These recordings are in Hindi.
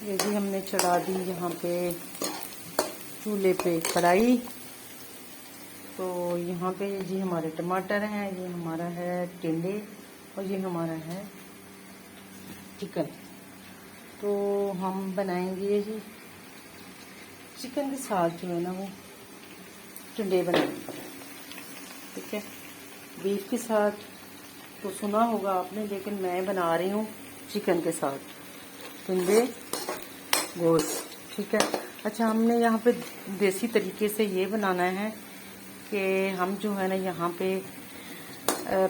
ये जी हमने चढ़ा दी यहाँ पे चूल्हे पे कढ़ाई। तो यहाँ पे जी हमारे टमाटर हैं, ये हमारा है टिंडे और ये हमारा है चिकन। तो हम बनाएंगे जी चिकन के साथ जो है ना वो टिंडे बनाएंगे, ठीक है। बीफ के साथ तो सुना होगा आपने, लेकिन मैं बना रही हूँ चिकन के साथ टिंडे गोश्त, ठीक है। अच्छा, हमने यहाँ पे देसी तरीके से ये बनाना है कि हम जो है ना यहाँ पे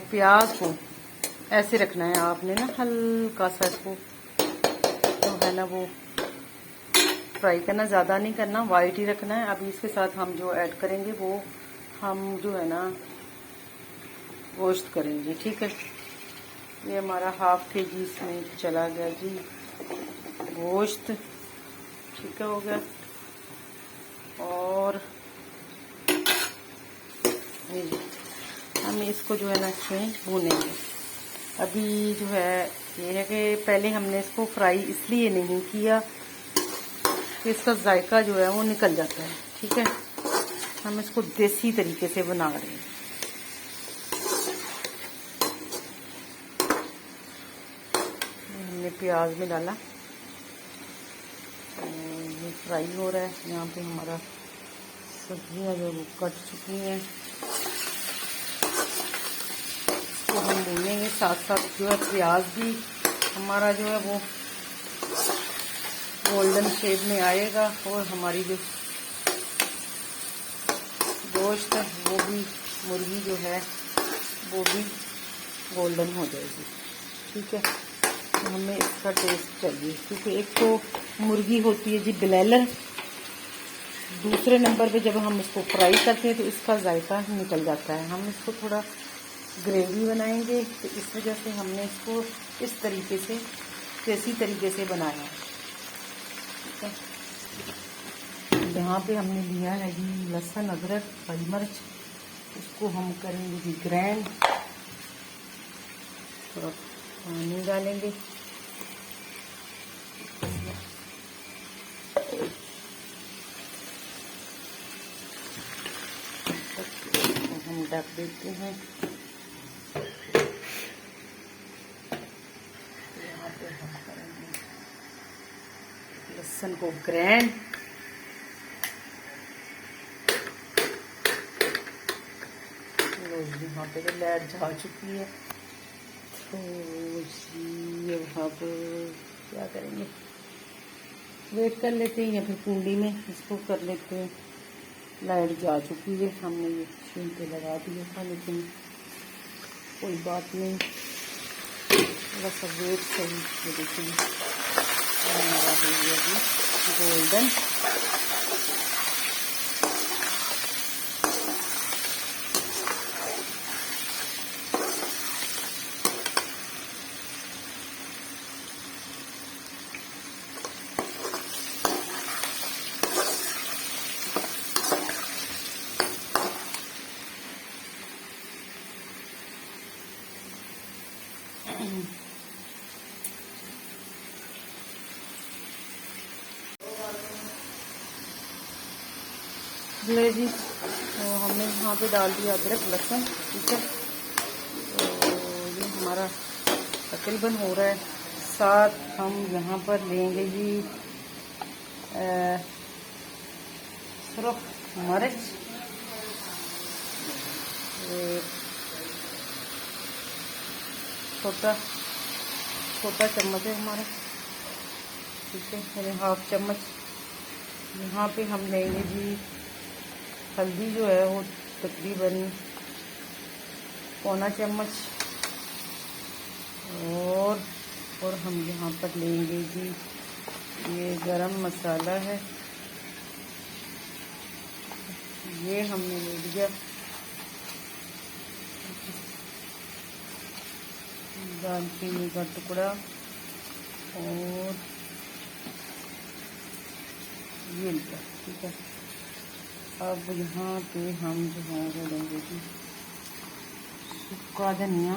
प्याज को ऐसे रखना है आपने ना, हल्का सा इसको जो है ना वो फ्राई करना, ज़्यादा नहीं करना, वाइट ही रखना है। अभी इसके साथ हम जो ऐड करेंगे वो हम जो है ना गोश्त करेंगे, ठीक है। ये हमारा हाफ kg इसमें चला गया जी गोश्त, ठीक है, हो गया। और हम इसको जो है ना इसमें भूनेंगे। अभी जो है ये है कि पहले हमने इसको फ्राई इसलिए नहीं किया कि इसका जायका जो है वो निकल जाता है, ठीक है। हम इसको देसी तरीके से बना रहे हैं। हमने प्याज में डाला, ये फ्राई हो रहा है। यहाँ पे हमारा सब्जियाँ जो वो कट चुकी हैं, इसको हम भूनेंगे। साथ साथ जो है प्याज भी हमारा जो है वो गोल्डन शेड में आएगा और हमारी जो गोश्त है वो भी, मुर्गी जो है वो भी गोल्डन हो जाएगी, ठीक है। तो हमें इसका टेस्ट चाहिए, क्योंकि एक तो मुर्गी होती है जी ब्लेलर, दूसरे नंबर पे जब हम इसको फ्राई करते हैं तो इसका जायका निकल जाता है। हम इसको थोड़ा ग्रेवी बनाएंगे, तो इस वजह से हमने इसको इस तरीके से देसी तरीके से बनाया है, ठीक है। यहाँ पे हमने लिया है जी लहसुन, अदरक, हरी मिर्च, इसको हम करेंगे जी ग्राइंड। थोड़ा पानी डालेंगे, तो हम ढक देते हैं। यहाँ पे हम करेंगे लहसुन को ग्राइंड। यहाँ पे तो लाइट जा चुकी है, तो यहाँ पर क्या करेंगे, वेट कर लेते हैं या फिर कुंडी में इसको कर लेते हैं। लाइट जा चुकी है, हमने ये मशीन पे लगा दिया था, लेकिन कोई बात नहीं, थोड़ा सा वेट सही। ये देखिए हमारा हो गया जी गोल्डन। ले जी, तो हमने यहाँ पे डाल दिया अदरक लहसुन, ठीक है। तो ये हमारा तकरीबन हो रहा है। साथ हम यहाँ पर लेंगे जी सुरख मिर्च, छोटा चम्मच है हमारा, ठीक है, यानी हाफ चम्मच। यहाँ पे हम लेंगे जी हल्दी जो है वो तकरीबन पौना चम्मच, और हम यहाँ पर लेंगे जी ये गरम मसाला है, ये हमने ले लिया। दालचीनी का टुकड़ा और ये लिया, ठीक है। अब यहाँ पे हम जो है वो लेंगे जी सूखा धनिया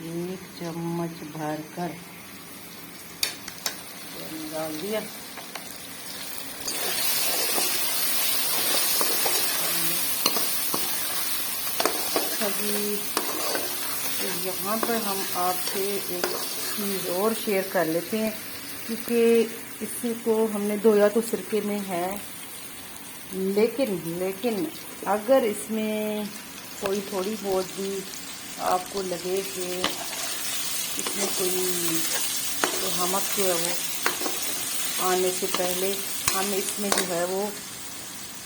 1 चम्मच भरकर, डाल दिया। अभी तो यहाँ पर हम आपसे एक चीज़ और शेयर कर लेते हैं, क्योंकि इसको हमने धोया तो सिरके में है, लेकिन अगर इसमें कोई थोड़ी बहुत भी आपको लगे कि इसमें कोई तो हमक जो है वो आने से पहले हम इसमें जो है वो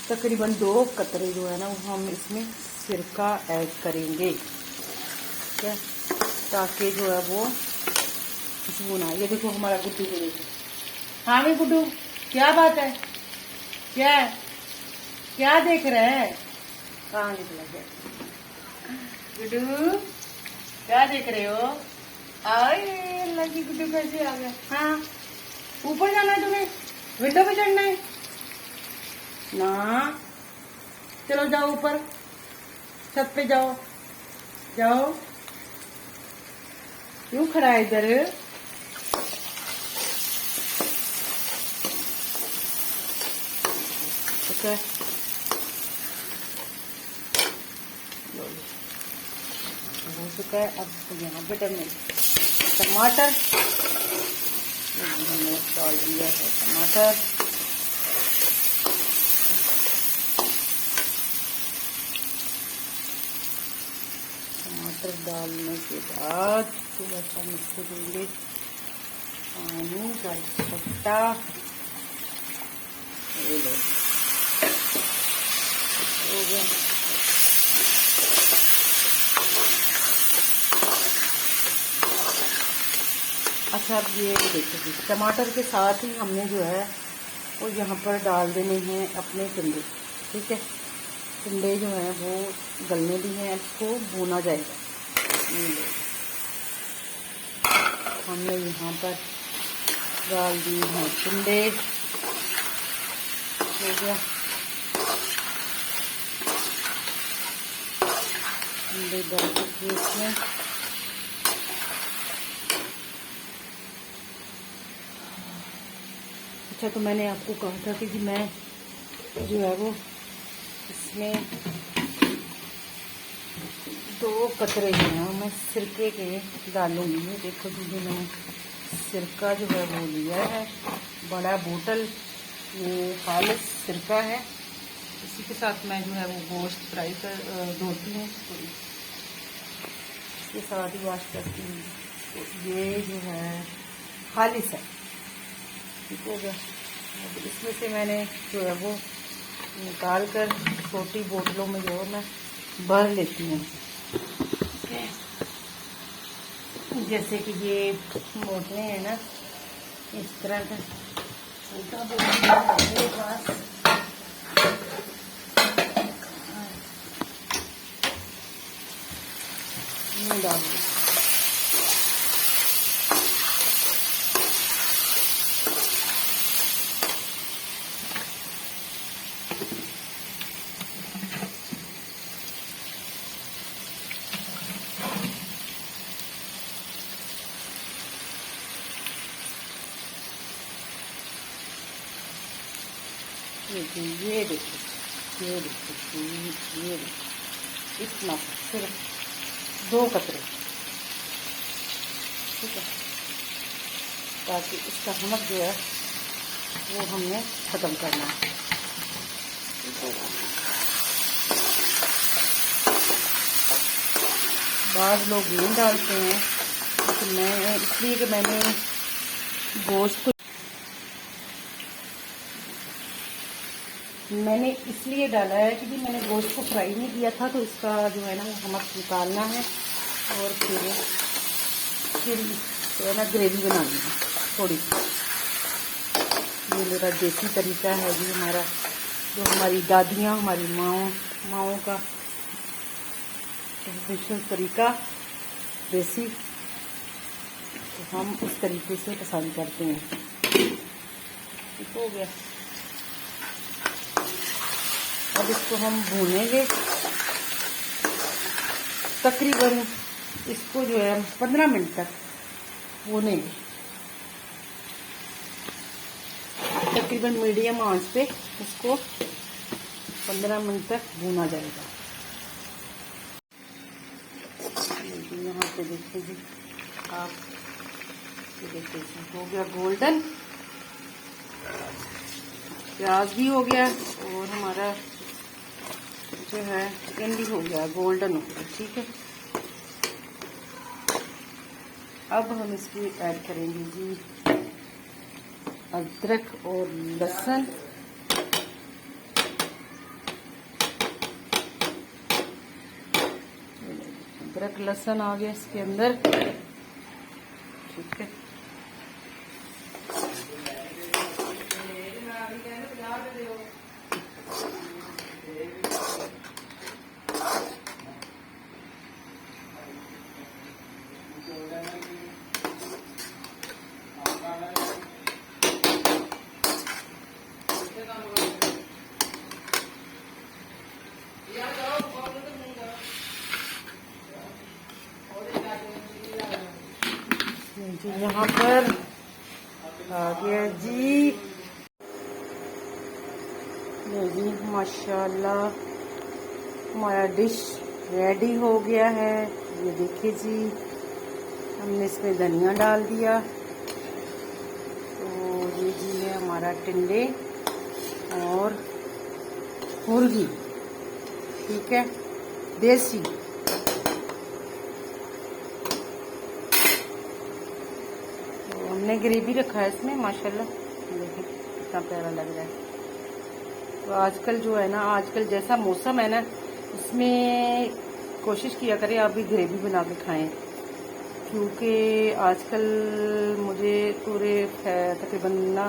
तकरीबन 2 कतरे जो है ना वो हम इसमें सिरका ऐड करेंगे, ठीक है, ताकि जो है वो खुशबू ना। ये देखो हमारा गुड्डू को देखो। हाँ भाई गुड्डू, क्या बात है, क्या देख रहे हैं? कहाँ निकला है गुड्डू, क्या देख रहे हो? आए लगी गुड्डू कैसे आ गया? हाँ, ऊपर जाना है तुम्हें, विंडो पे चढ़ना है ना? चलो जाओ ऊपर, छत पे जाओ। क्यों खड़ा है इधर? ठीक है, हो चुका है। अब यहाँ पे टमाटर हमने डाल दिया है। टमाटर डालने के बाद थोड़ा सा मिक्स देंगे पानी का पत्ता। हो गया। अच्छा, अब ये देखिए टमाटर के साथ ही हमने जो है वो यहाँ पर डाल देने हैं अपने टिंडे, ठीक है। टिंडे जो है वो गलने भी हैं, इसको भूना जाएगा। हमने यहाँ पर डाल दिए हैं टिंडे, हो गया। टिंडे डाल के इसमें अच्छा, तो मैंने आपको कहा था कि मैं जो है वो इसमें 2 कतरे जो हैं मैं सिरके के डालूंगी। देखो जी, मैंने सिरका जो है वो लिया है, बड़ा बोतल, ये खालिस सिरका है। इसी के साथ मैं जो है वो गोश्त फ्राई कर धोती हूँ, तो इसके साथ ही वॉश करती हूँ। तो ये जो है खालिस है, ठीक हो गया। इसमें से मैंने जो है वो निकाल कर छोटी बोतलों में जो है मैं भर लेती हूँ। जैसे कि ये मोटले हैं ना, इस तरह का छोटा बोतल मेरे पास डाल। ये देखो इतना सिर्फ 2 कतरे, ठीक है, ताकि इसका नमक जो है वो हमने ख़त्म करना है। बाद लोग नहीं डालते हैं, लेकिन मैं इसलिए कि मैंने गोश्त मैंने इसलिए डाला है क्योंकि मैंने गोश्त को फ्राई नहीं किया था, तो इसका जो है ना नमक निकालना है और फिर जो है ना ग्रेवी बनानी है थोड़ी सी। ये मेरा देसी तरीका है जी, हमारा जो हमारी दादियाँ, हमारी माओं का ट्रेडिशनल तरीका देसी, तो हम इस तरीके से पसंद करते हैं। ठीक हो गया। अब इसको हम भूनेंगे तकरीबन, इसको जो है 15 मिनट तक भूनेंगे। तकरीबन मीडियम आंच पे इसको 15 मिनट तक भूना जाएगा। यहाँ पे देखिए जी आप, ये देखिए हो गया गोल्डन, प्याज भी हो गया और हमारा जो है चिकन भी हो गया गोल्डन हो गया। ठीक है, अब हम इसमें ऐड करेंगे जी अदरक और लहसुन। अदरक लहसुन आ गया इसके अंदर। ठीक है, जी यहाँ पर आ गया जी, ये जी माशाल्लाह हमारा डिश रेडी हो गया है। ये देखिए जी हमने इसमें धनिया डाल दिया। तो ये जी है हमारा टिंडे और मुर्गी। ठीक है, देसी। हमने ग्रेवी रखा है इसमें, माशाल्लाह देखिए कितना प्यारा लग रहा है। तो आजकल जो है ना, आजकल जैसा मौसम है ना, उसमें कोशिश किया करें आप भी ग्रेवी बना के खाएं, क्योंकि आजकल मुझे पूरे तकरीबन ना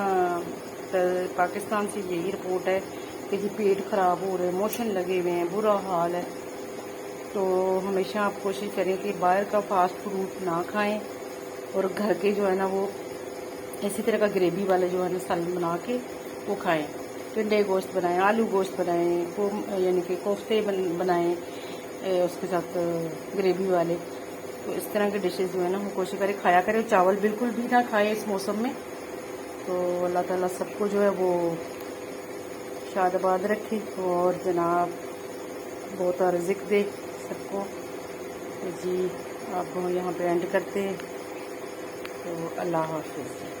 पाकिस्तान से यही रिपोर्ट है कि जी पेट ख़राब हो रहे हैं, मोशन लगे हुए हैं, बुरा हाल है। तो हमेशा आप कोशिश करें कि बाहर का फास्ट फूड ना खाएं और घर के जो है ना वो इसी तरह का ग्रेवी वाले जो है ना सालन बना के वो खाएं। टिंडे गोश्त बनाएं, आलू गोश्त बनाएं, यानी कि कोफ्ते बनाएं उसके साथ ग्रेवी वाले। तो इस तरह के डिशेस जो है ना वो कोशिश करें खाया करें। चावल बिल्कुल भी ना खाएं इस मौसम में। तो अल्लाह ताला सबको जो है वो शादाबाद रखे और जनाब बहुत रिज़्क़ दे सबको। तो जी आप यहाँ पे एंड करते हैं। तो अल्लाह हाफ़िज़।